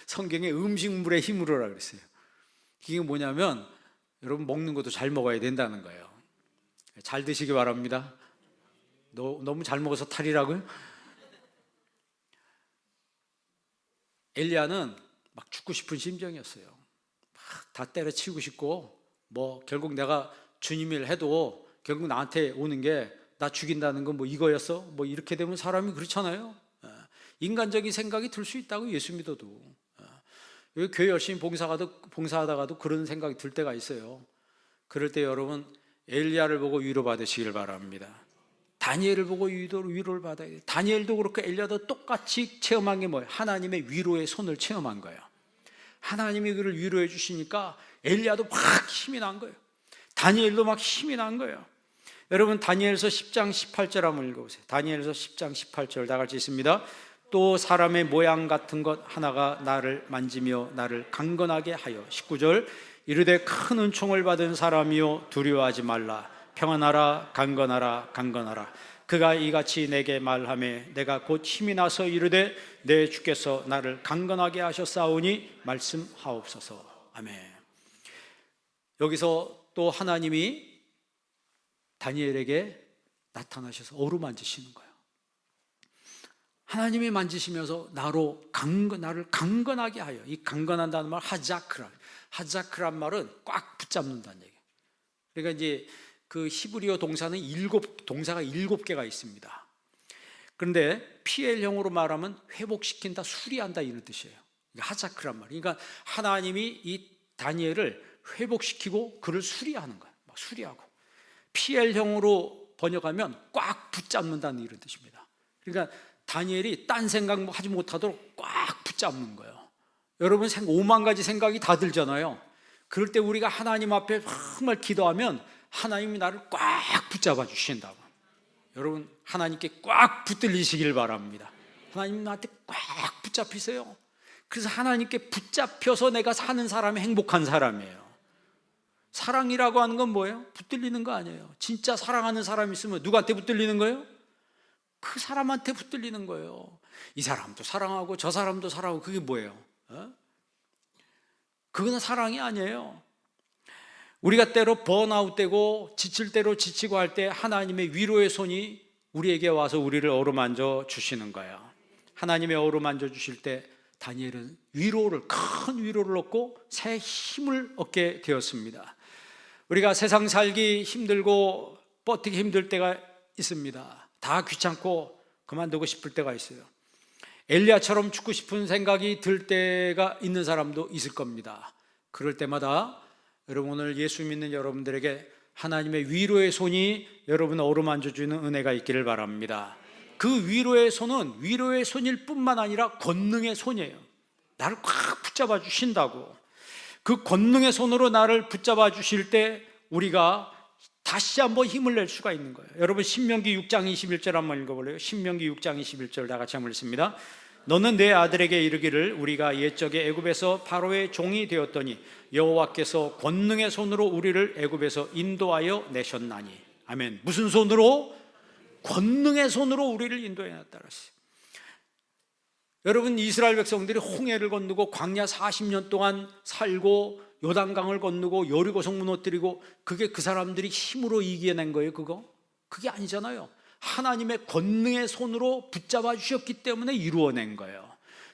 S1: 성경에 음식물의 힘으로라 그랬어요. 이게 뭐냐면 여러분 먹는 것도 잘 먹어야 된다는 거예요. 잘 드시기 바랍니다. 너무 잘 먹어서 탈이라고요? 엘리야는 막 죽고 싶은 심정이었어요. 막 다 때려치우고 싶고, 뭐 결국 내가 주님 일 해도 결국 나한테 오는 게 나 죽인다는 건 뭐 이거였어? 뭐 이렇게 되면 사람이 그렇잖아요. 인간적인 생각이 들 수 있다고 예수 믿어도. 여기 교회 열심히 봉사하다가도 그런 생각이 들 때가 있어요. 그럴 때 여러분 엘리야를 보고 위로받으시길 바랍니다. 다니엘을 보고 위로를 받아야 돼요. 다니엘도 그렇고 엘리야도 똑같이 체험한 게 뭐예요? 하나님의 위로의 손을 체험한 거예요. 하나님이 그를 위로해 주시니까 엘리야도 막 힘이 난 거예요. 다니엘도 막 힘이 난 거예요. 여러분 다니엘서 10장 18절 한번 읽어보세요. 다니엘서 10장 18절 다 같이 있습니다. 또 사람의 모양 같은 것 하나가 나를 만지며 나를 강건하게 하여 19절 이르되 큰 은총을 받은 사람이요 두려워하지 말라 평안하라 강건하라 강건하라 그가 이같이 내게 말하매 내가 곧 힘이 나서 이르되 내 주께서 나를 강건하게 하셨사오니 말씀하옵소서. 아멘. 여기서 또 하나님이 다니엘에게 나타나셔서 어루만지시는 거예요. 하나님이 만지시면서 나를 강건하게 하여, 이 강건한다는 말 하자크란 말은 꽉 붙잡는다는 얘기예요. 그러니까 이제 그 히브리어 동사는 동사가 7개가 있습니다. 그런데 PL형으로 말하면 회복시킨다, 수리한다 이런 뜻이에요. 하자크란 말. 그러니까 하나님이 이 다니엘을 회복시키고 그를 수리하는 거예요. 막 수리하고. PL형으로 번역하면 꽉 붙잡는다는 이런 뜻입니다. 그러니까 다니엘이 딴 생각 하지 못하도록 꽉 붙잡는 거예요. 여러분 5만 가지 생각이 다 들잖아요. 그럴 때 우리가 하나님 앞에 정말 기도하면 하나님이 나를 꽉 붙잡아 주신다고. 여러분 하나님께 꽉 붙들리시길 바랍니다. 하나님 나한테 꽉 붙잡히세요. 그래서 하나님께 붙잡혀서 내가 사는 사람이 행복한 사람이에요. 사랑이라고 하는 건 뭐예요? 붙들리는 거 아니에요. 진짜 사랑하는 사람이 있으면 누구한테 붙들리는 거예요? 그 사람한테 붙들리는 거예요. 이 사람도 사랑하고 저 사람도 사랑하고 그게 뭐예요? 그거는 사랑이 아니에요. 우리가 때로 번아웃되고 지칠 대로 지치고 할 때 하나님의 위로의 손이 우리에게 와서 우리를 어루만져 주시는 거예요. 하나님의 어루만져 주실 때 다니엘은 큰 위로를 얻고 새 힘을 얻게 되었습니다. 우리가 세상 살기 힘들고 버티기 힘들 때가 있습니다. 다 귀찮고 그만두고 싶을 때가 있어요. 엘리야처럼 죽고 싶은 생각이 들 때가 있는 사람도 있을 겁니다. 그럴 때마다 여러분 오늘 예수 믿는 여러분들에게 하나님의 위로의 손이 여러분을 어루만져주는 은혜가 있기를 바랍니다. 그 위로의 손은 위로의 손일 뿐만 아니라 권능의 손이에요. 나를 꽉 붙잡아 주신다고. 그 권능의 손으로 나를 붙잡아 주실 때 우리가 다시 한번 힘을 낼 수가 있는 거예요. 여러분 신명기 6장 21절 한번 읽어볼래요? 신명기 6장 21절 다 같이 한번 읽습니다. 너는 내 아들에게 이르기를 우리가 옛적에 애굽에서 바로의 종이 되었더니 여호와께서 권능의 손으로 우리를 애굽에서 인도하여 내셨나니. 아멘. 무슨 손으로? 권능의 손으로 우리를 인도해 놨다 그랬어요. 여러분 이스라엘 백성들이 홍해를 건너고 광야 40년 동안 살고 요단강을 건너고 여리고성 무너뜨리고 그게 그 사람들이 힘으로 이겨낸 거예요? 그게 아니잖아요. 하나님의 권능의 손으로 붙잡아 주셨기 때문에 이루어낸 거예요.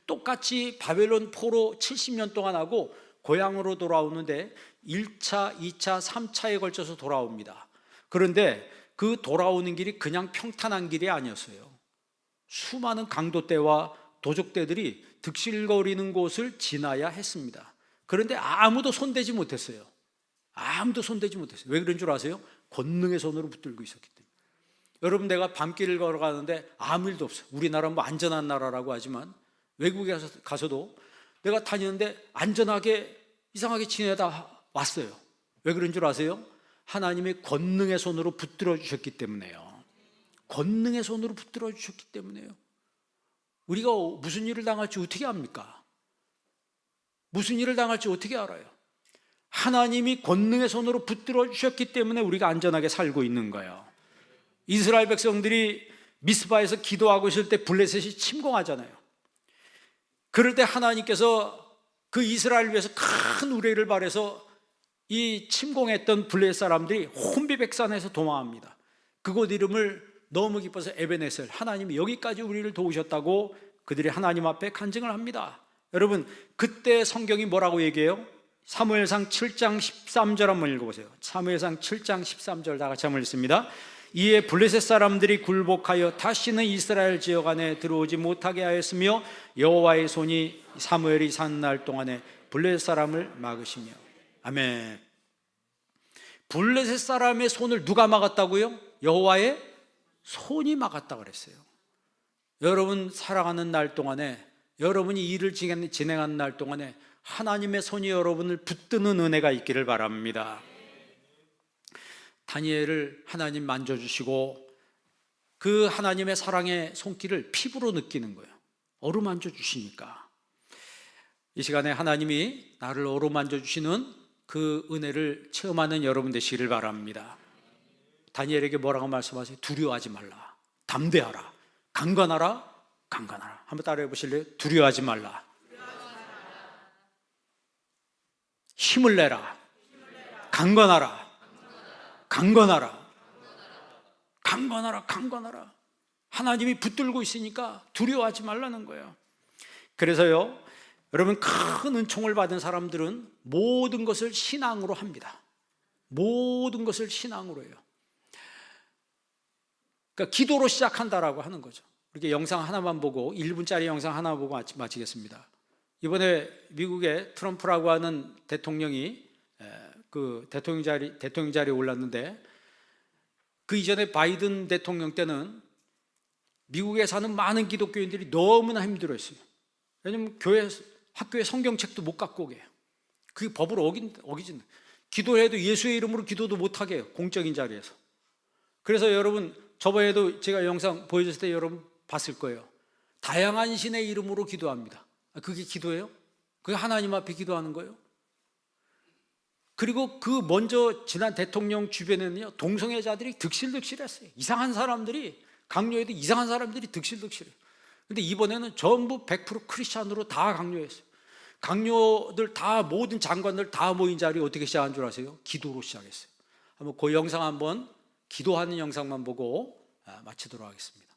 S1: 똑같이 바벨론 포로 70년 동안 하고 고향으로 돌아오는데 1차, 2차, 3차에 걸쳐서 돌아옵니다. 그런데 그 돌아오는 길이 그냥 평탄한 길이 아니었어요. 수많은 강도떼와 도적떼들이 득실거리는 곳을 지나야 했습니다. 그런데 아무도 손대지 못했어요. 왜 그런 줄 아세요? 권능의 손으로 붙들고 있었기 때문에. 여러분 내가 밤길을 걸어가는데 아무 일도 없어요. 우리나라 뭐 안전한 나라라고 하지만 외국에 가서도 내가 다니는데 안전하게 이상하게 지내다 왔어요. 왜 그런 줄 아세요? 하나님의 권능의 손으로 붙들어 주셨기 때문에요. 권능의 손으로 붙들어 주셨기 때문에요. 우리가 무슨 일을 당할지 어떻게 압니까? 무슨 일을 당할지 어떻게 알아요? 하나님이 권능의 손으로 붙들어 주셨기 때문에 우리가 안전하게 살고 있는 거예요. 이스라엘 백성들이 미스바에서 기도하고 있을 때 블레셋이 침공하잖아요. 그럴 때 하나님께서 그 이스라엘 위해서 큰 우레를 발해서 이 침공했던 블레셋 사람들이 혼비백산에서 도망합니다. 그곳 이름을 너무 기뻐서 에베네셀, 하나님이 여기까지 우리를 도우셨다고 그들이 하나님 앞에 간증을 합니다. 여러분 그때 성경이 뭐라고 얘기해요? 사무엘상 7장 13절 한번 읽어보세요. 사무엘상 7장 13절 다 같이 한번 읽습니다. 이에 블레셋 사람들이 굴복하여 다시는 이스라엘 지역 안에 들어오지 못하게 하였으며 여호와의 손이 사무엘이 사는 날 동안에 블레셋 사람을 막으시며. 아멘. 블레셋 사람의 손을 누가 막았다고요? 여호와의 손이 막았다고 그랬어요. 여러분 살아가는 날 동안에, 여러분이 일을 진행하는 날 동안에 하나님의 손이 여러분을 붙드는 은혜가 있기를 바랍니다. 다니엘을 하나님 만져주시고 그 하나님의 사랑의 손길을 피부로 느끼는 거예요. 어루만져 주시니까. 이 시간에 하나님이 나를 어루만져 주시는 그 은혜를 체험하는 여러분 되시기를 바랍니다. 다니엘에게 뭐라고 말씀하세요? 두려워하지 말라, 담대하라, 강건하라, 강건하라. 한번 따라해 보실래요? 두려워하지 말라, 힘을 내라, 강건하라, 강건하라, 강건하라, 강건하라. 하나님이 붙들고 있으니까 두려워하지 말라는 거예요. 그래서요, 여러분, 큰 은총을 받은 사람들은 모든 것을 신앙으로 합니다. 모든 것을 신앙으로 해요. 그러니까 기도로 시작한다라고 하는 거죠. 이렇게 영상 하나만 보고, 1분짜리 영상 하나 보고 마치겠습니다. 이번에 미국의 트럼프라고 하는 대통령이 그 대통령 자리에 올랐는데, 그 이전에 바이든 대통령 때는 미국에 사는 많은 기독교인들이 너무나 힘들어했어요. 왜냐하면 학교에 성경책도 못 갖고 오게 해요. 그게 법을 어기진. 기도해도 예수의 이름으로 기도도 못하게 해요, 공적인 자리에서. 그래서 여러분, 저번에도 제가 영상 보여줬을 때 여러분 봤을 거예요. 다양한 신의 이름으로 기도합니다. 그게 기도예요? 그게 하나님 앞에 기도하는 거예요? 그리고 그 먼저 지난 대통령 주변에는요, 동성애자들이 득실득실했어요. 이상한 사람들이, 강요해도 이상한 사람들이 득실득실해요. 근데 이번에는 전부 100% 크리스찬으로 다 강요했어요. 강요들 다, 모든 장관들 다 모인 자리에 어떻게 시작한 줄 아세요? 기도로 시작했어요. 한번 그 영상 한번, 기도하는 영상만 보고 마치도록 하겠습니다.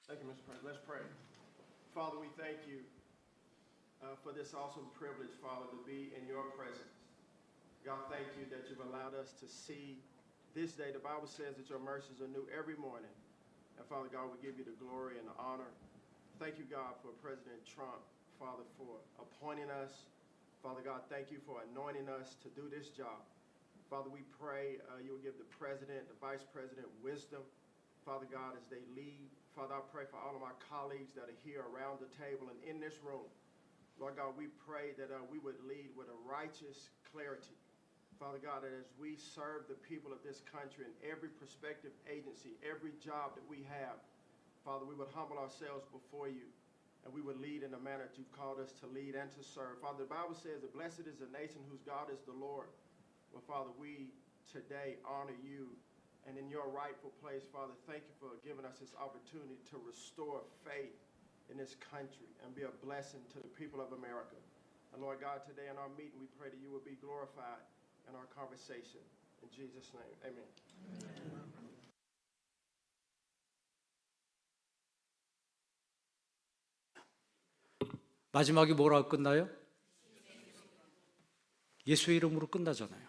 S2: Thank you, Mr. President. Let's pray. Father, we thank you for this awesome privilege, Father, to be in your presence. God, thank you that you've allowed us to see this day. The Bible says that your mercies are new every morning. And Father God, we give you the glory and the honor. Thank you, God, for President Trump, Father, for appointing us. Father God, thank you for anointing us to do this job. Father, we pray you will give the President, the Vice President wisdom, Father God, as they lead. Father, I pray for all of my colleagues that are here around the table and in this room. Lord God, we pray that we would lead with a righteous clarity. Father God, that as we serve the people of this country in every prospective agency, every job that we have, Father, we would humble ourselves before you and we would lead in the manner that you've called us to lead and to serve. Father, the Bible says that blessed is the nation whose God is the Lord. Well, Father, we today honor you. And in your rightful place, Father, thank you for giving us this opportunity to restore faith in this country and be a blessing to the people of America. And Lord God, today in our meeting, we pray that you will be glorified in our conversation. In Jesus' name, amen.
S1: 마지막에 뭐라고 끝나요? 예수의 이름으로 끝나잖아요.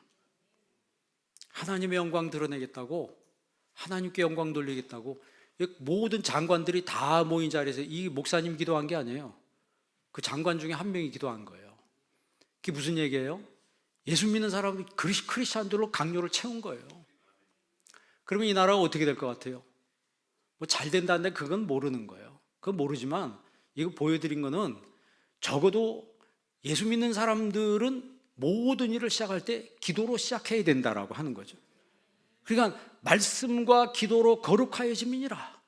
S1: 하나님의 영광 드러내겠다고, 하나님께 영광 돌리겠다고 모든 장관들이 다 모인 자리에서, 이 목사님 기도한 게 아니에요. 그 장관 중에 한 명이 기도한 거예요. 그게 무슨 얘기예요? 예수 믿는 사람이 크리스찬들로 강요를 채운 거예요. 그러면 이 나라가 어떻게 될 것 같아요? 뭐 잘 된다는데 그건 모르는 거예요. 그건 모르지만 이거 보여드린 거는 적어도 예수 믿는 사람들은 모든 일을 시작할 때 기도로 시작해야 된다라고 하는 거죠. 그러니까 말씀과 기도로 거룩하여짐이니라,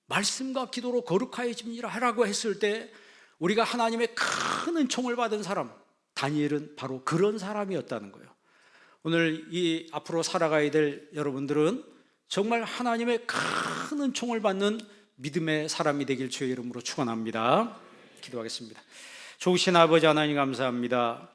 S1: 말씀과 기도로 거룩하여짐이니라 하라고 했을 때 우리가 하나님의 큰 은총을 받은 사람, 다니엘은 바로 그런 사람이었다는 거예요. 오늘 이 앞으로 살아가야 될 여러분들은 정말 하나님의 큰 은총을 받는 믿음의 사람이 되길 주의 이름으로 축원합니다. 기도하겠습니다. 좋으신 아버지 하나님, 감사합니다.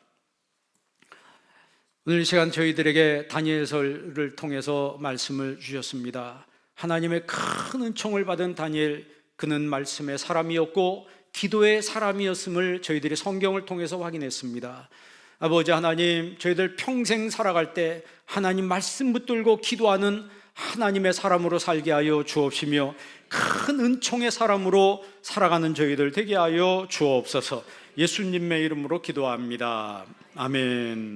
S1: 오늘 이 시간 저희들에게 다니엘서를 통해서 말씀을 주셨습니다. 하나님의 큰 은총을 받은 다니엘, 그는 말씀의 사람이었고 기도의 사람이었음을 저희들이 성경을 통해서 확인했습니다. 아버지 하나님, 저희들 평생 살아갈 때 하나님 말씀 붙들고 기도하는 하나님의 사람으로 살게 하여 주옵시며 큰 은총의 사람으로 살아가는 저희들 되게 하여 주옵소서. 예수님의 이름으로 기도합니다. 아멘.